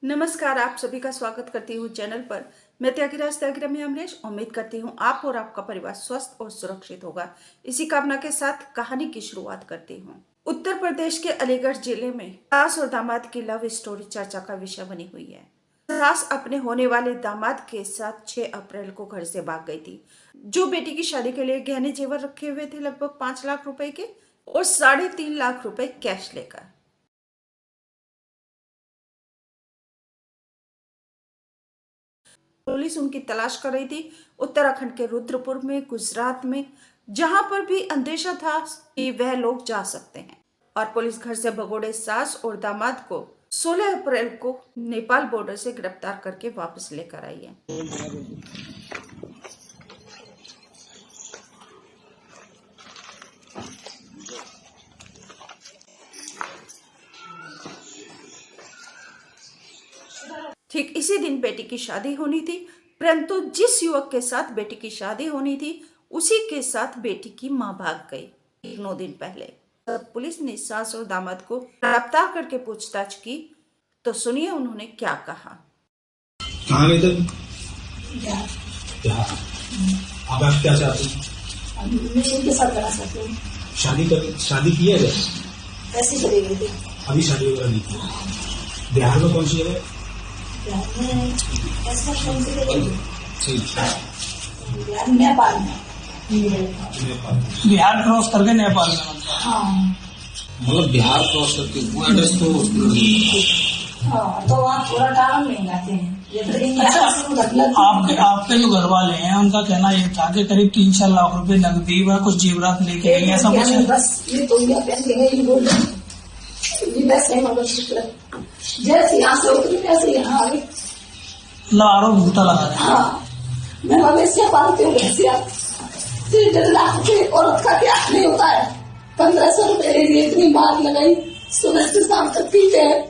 नमस्कार, आप सभी का स्वागत करती हूँ चैनल पर। मैं त्यागीराज में अमरीश उम्मीद करती हूँ आप और आपका परिवार स्वस्थ और सुरक्षित होगा। इसी कामना के साथ कहानी की शुरुआत करती हूँ। उत्तर प्रदेश के अलीगढ़ जिले में सास और दामाद की लव स्टोरी चर्चा का विषय बनी हुई है। सास अपने होने वाले दामाद के साथ 6 अप्रैल को घर से भाग गई थी, जो बेटी की शादी के लिए गहने जेवर रखे हुए थे लगभग 5 लाख रुपए के और 3.5 लाख रुपए कैश लेकर। पुलिस उनकी तलाश कर रही थी उत्तराखंड के रुद्रपुर में, गुजरात में, जहां पर भी अंदेशा था कि वह लोग जा सकते हैं। और पुलिस घर से भगोड़े सास और दामाद को 16 अप्रैल को नेपाल बॉर्डर से गिरफ्तार करके वापस लेकर आई है। ठीक इसी दिन बेटी की शादी होनी थी, परंतु जिस युवक के साथ बेटी की शादी होनी थी उसी के साथ बेटी की मां भाग गई 9 दिन पहले। तब पुलिस ने सास और दामाद को गिरफ्तार करके पूछताछ की, तो सुनिए उन्होंने क्या कहा। कहाँ गए थे? अब आप क्या चाहते हैं? मैं उनके साथ रहना चाहती हूँ। शादी की है क्या? ऐसे चले गए थे। अभी शादी वगैरह नहीं की। बिहार में कौन सी जगह? बिहार में ऐसा कौन सी जगह? सही। बिहार नेपाल में। बिहार क्रॉस करके नेपाल में। हाँ मतलब बिहार क्रॉस करके वो एड्रेस तो हाँ, तो वहाँ थोड़ा टाइम नहीं जाते हैं। ये तो आपके जो घर वाले हैं उनका कहना ये था कि करीब 3-4 लाख रुपए नकदी व कुछ जेवरात लेके गए, ऐसा कुछ है? बस ये तो ये पहन के गए, बोल ये वैसे मगर जैसे यहाँ से उतरी वैसे यहाँ आ गई। मतलब आरोप झूठा लगा रहे हैं। हाँ, मैं मवेशियाँ पालती हूँ, भैंसिया। 3 लाख रुपए औरत का क्या नहीं होता है। 1500 रुपए ले लिए, इतनी मार लगाई, सुबह से शाम तक पीते हैं।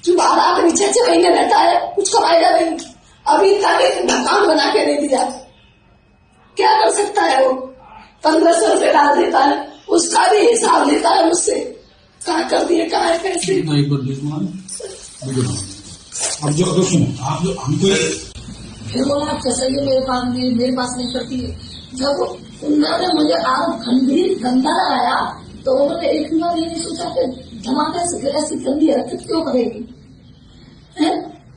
जो बाहर आकर 6 महीने रहता है, कुछ कमाएगा नहीं। अभी तक एक मकान बना के दे दिया, क्या कर सकता है वो? 1500 रुपए डाल देता है, उसका भी हिसाब लेता है मुझसे, कहाँ कर दिए, कहाँ है, कैसे। अब जो सुनो, आप जो हमको फिर बोला कैसे ये मेरे पास नहीं करती है। जब उन्होंने मुझे आरोप गंभीर गंदा लगाया, तो उन्होंने एक बार ये नहीं सोचा कि धमाके से ऐसी गंदी हरकत क्यों करेगी।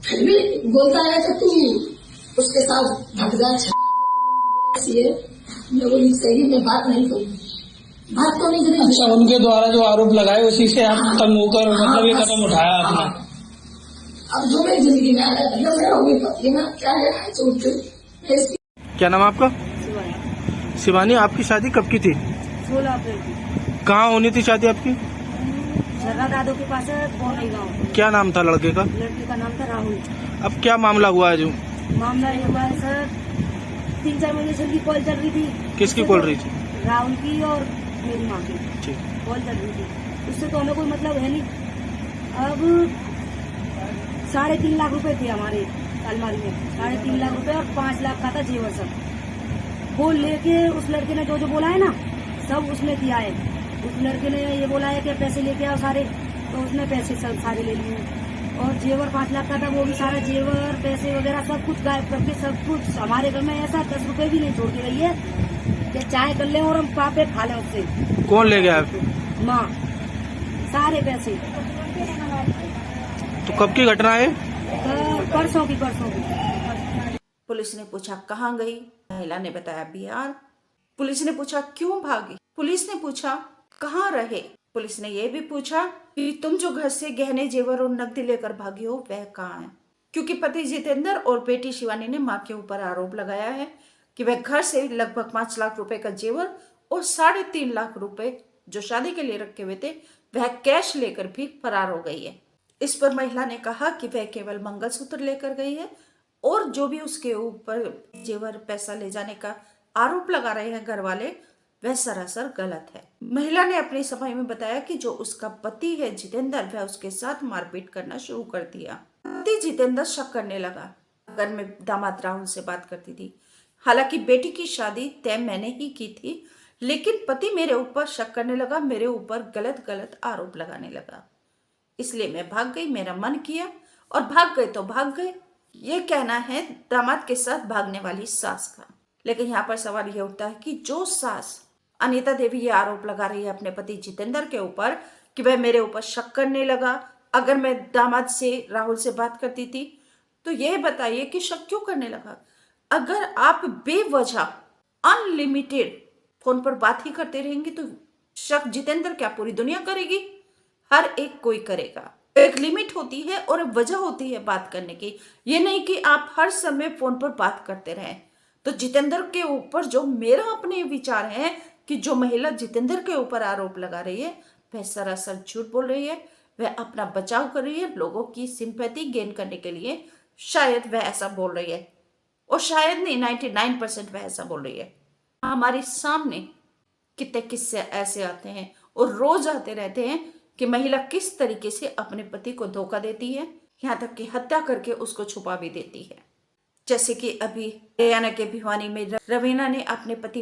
फिर भी बोलता है कि तू उसके साथ भग जा, ऐसी है। मैं बोली सही में बात नहीं करूंगी, बात तो नहीं करेंगे। अच्छा, उनके द्वारा जो आरोप लगाए उसी से आप तंग होकर मतलब ये कदम उठाया आपने? अब जो मेरी जिंदगी में आ रहा है भैया, मेरा होगी पति ना, क्या है सोच। क्या नाम आपका? शिवानी। आपकी शादी कब की थी? 16 अप्रैल की। कहाँ होनी थी शादी आपकी? जगह दादो के पास है, पौनी गाँव। क्या नाम था लड़के का? लड़के का नाम था राहुल। अब क्या मामला हुआ है? जो मामला ये हुआ है सर, 3-4 महीने से उनकी कॉल चल रही थी। किसकी कॉल रही थी? राहुल की और मेरी माँ की ठीक। कॉल चल रही थी। उससे तो हमें कोई मतलब है नहीं। अब 3.5 लाख रुपए थे हमारे अलमारी में, 3.5 लाख रुपए और 5 लाख का था जेवर सब। वो लेके उस लड़के ने जो बोला है ना, सब उसने किया है। उस लड़के ने ये बोला है कि पैसे लेके आओ सारे, तो उसने पैसे सब सारे ले लिए। और जेवर 5 लाख का था, वो भी सारा जेवर पैसे वगैरह सब कुछ गायब करके, सब कुछ हमारे घर में ऐसा 10 रुपए भी नहीं छोड़ के गई है कि चाय कर ले और हम पापे खा लें उससे। कौन ले गया? माँ, सारे पैसे। तो कब की घटना है? परसों की। पुलिस ने पूछा कहाँ गई? महिला ने बताया बिहार। पुलिस ने पूछा क्यों भागी? पुलिस ने पूछा कहाँ रहे? पुलिस ने यह भी पूछा कि तुम जो घर से गहने जेवर और नकदी लेकर भागी हो वह कहाँ है? क्योंकि पति जितेंद्र और बेटी शिवानी ने मां के ऊपर आरोप लगाया है कि वह घर से लगभग 5 लाख रुपए का जेवर और 3.5 लाख रुपए जो शादी के लिए रखे हुए थे वह कैश लेकर भी फरार हो गई है। इस पर महिला ने कहा कि वह केवल मंगलसूत्र लेकर गई है और जो भी उसके ऊपर जेवर पैसा ले जाने का आरोप लगा रहे हैं घर वाले, वह सरासर गलत है। महिला ने अपने समय में बताया कि जो उसका पति है जितेंद्र, वह उसके साथ मारपीट करना शुरू कर दिया। पति जितेंद्र शक करने लगा। घर में दामाद राहुल से बात करती थी। हालांकि बेटी की शादी तय मैंने ही की थी, लेकिन पति मेरे ऊपर शक करने लगा, मेरे ऊपर गलत गलत आरोप लगाने लगा। इसलिए मैं भाग गई। मेरा मन किया और भाग गए तो भाग गए। ये कहना है दामाद के साथ भागने वाली सास का। लेकिन यहाँ पर सवाल ये उठता है कि जो सास अनीता देवी ये आरोप लगा रही है अपने पति जितेंद्र के ऊपर कि वह मेरे ऊपर शक करने लगा अगर मैं दामाद से राहुल से बात करती थी, तो ये बताइए कि शक क्यों करने लगा? अगर आप बेवजह अनलिमिटेड फोन पर बात ही करते रहेंगे तो शक जितेंद्र क्या पूरी दुनिया करेगी? हर एक कोई करेगा। एक लिमिट होती है और एक वजह होती है बात करने की। ये नहीं कि आप हर समय फोन पर बात करते रहें। तो जितेंद्र के ऊपर जो मेरा अपने विचार है कि जो महिला जितेंद्र के ऊपर आरोप लगा रही है वह सरासर झूठ बोल रही है। वह अपना बचाव कर रही है, लोगों की सिंपैथी गेन करने के लिए शायद वह ऐसा बोल रही है, और शायद नहीं 99% वह ऐसा बोल रही है। हमारे सामने कितने किस्से ऐसे आते हैं और रोज आते रहते हैं कि महिला किस तरीके से अपने पति को धोखा देती है, यहाँ तक कि हत्या करके उसको छुपा भी देती है। जैसे कि अभी हरियाणा के भिवानी में रवीना ने अपने पति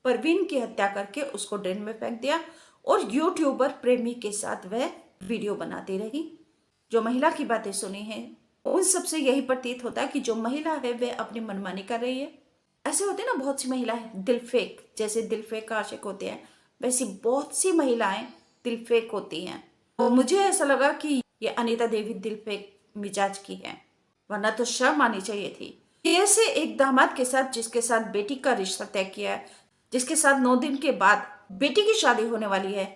परवीन की हत्या करके उसको ड्रेन में फेंक दिया और यूट्यूबर प्रेमी के साथ वह वीडियो बनाती रही। जो महिला की बातें सुनी हैं उन सबसे यही प्रतीत होता है कि जो महिला है वह अपनी मनमानी कर रही है। ऐसे होते हैं ना बहुत सी महिलाएं दिल फेक, जैसे दिल फेक आशिक होते हैं वैसी बहुत सी महिलाएं दिल फेक होती हैं। और मुझे ऐसा लगा कि ये अनीता देवी दिल फेक मिजाज की है, वरना तो शर्म आनी चाहिए थी। ऐसे एक दामाद के साथ जिसके साथ बेटी का रिश्ता तय किया है, जिसके साथ 9 दिन के बाद बेटी की शादी होने वाली है,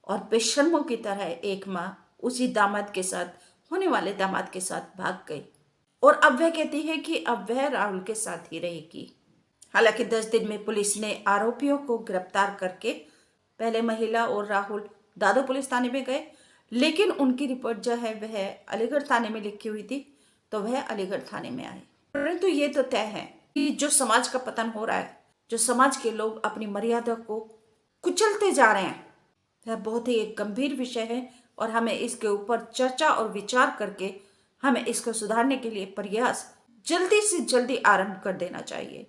और बेशर्मों की तरह एक माँ उसी दामाद के साथ होने वाले दामाद के साथ भाग गई और अब वह कहती है कि अब वह राहुल के साथ ही रहेगी। हालांकि 10 दिन में पुलिस ने आरोपियों को गिरफ्तार करके पहले महिला और राहुल दादो पुलिस थाने में गए, लेकिन उनकी रिपोर्ट जो है वह अलीगढ़ थाने में लिखी हुई थी तो वह अलीगढ़ थाने में आए। परंतु ये तो तय है कि जो समाज का पतन हो रहा है, जो समाज के लोग अपनी मर्यादा को कुचलते जा रहे हैं, यह बहुत ही एक गंभीर विषय है और हमें इसके ऊपर चर्चा और विचार करके हमें इसको सुधारने के लिए प्रयास जल्दी से जल्दी आरंभ कर देना चाहिए।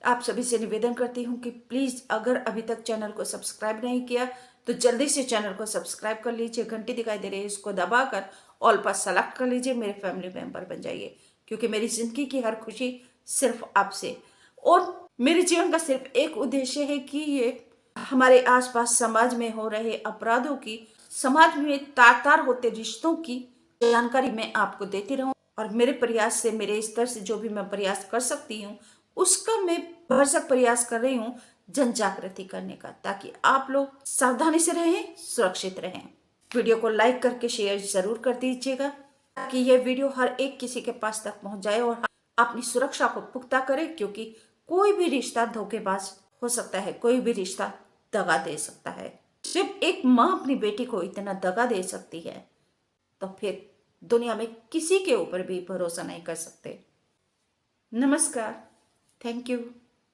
आप सभी से निवेदन करती हूँ कि प्लीज़ अगर अभी तक चैनल को सब्सक्राइब नहीं किया तो जल्दी से चैनल को सब्सक्राइब कर लीजिए। घंटी दिखाई दे रही है, इसको दबाकर ऑल पर सेलेक्ट कर लीजिए, मेरे फैमिली मेंबर बन जाइए, क्योंकि मेरी जिंदगी की हर खुशी सिर्फ आपसे और मेरे जीवन का सिर्फ एक उद्देश्य है कि ये हमारे आसपास समाज में हो रहे अपराधों की, समाज में तार होते रिश्तों की जानकारी मैं आपको देती रहूं और मेरे प्रयास से, मेरे स्तर से जो भी मैं प्रयास कर सकती हूँ उसका मैं भरसक प्रयास कर रही हूँ जन जागृति करने का, ताकि आप लोग सावधानी से रहें, सुरक्षित रहें। वीडियो को लाइक करके शेयर जरूर कर दीजिएगा ताकि यह वीडियो हर एक किसी के पास तक पहुंच जाए और अपनी सुरक्षा को पुख्ता करे, क्योंकि कोई भी रिश्ता धोखेबाज हो सकता है, कोई भी रिश्ता दगा दे सकता है। जब एक माँ अपनी बेटी को इतना दगा दे सकती है तो फिर दुनिया में किसी के ऊपर भी भरोसा नहीं कर सकते। नमस्कार, थैंक यू।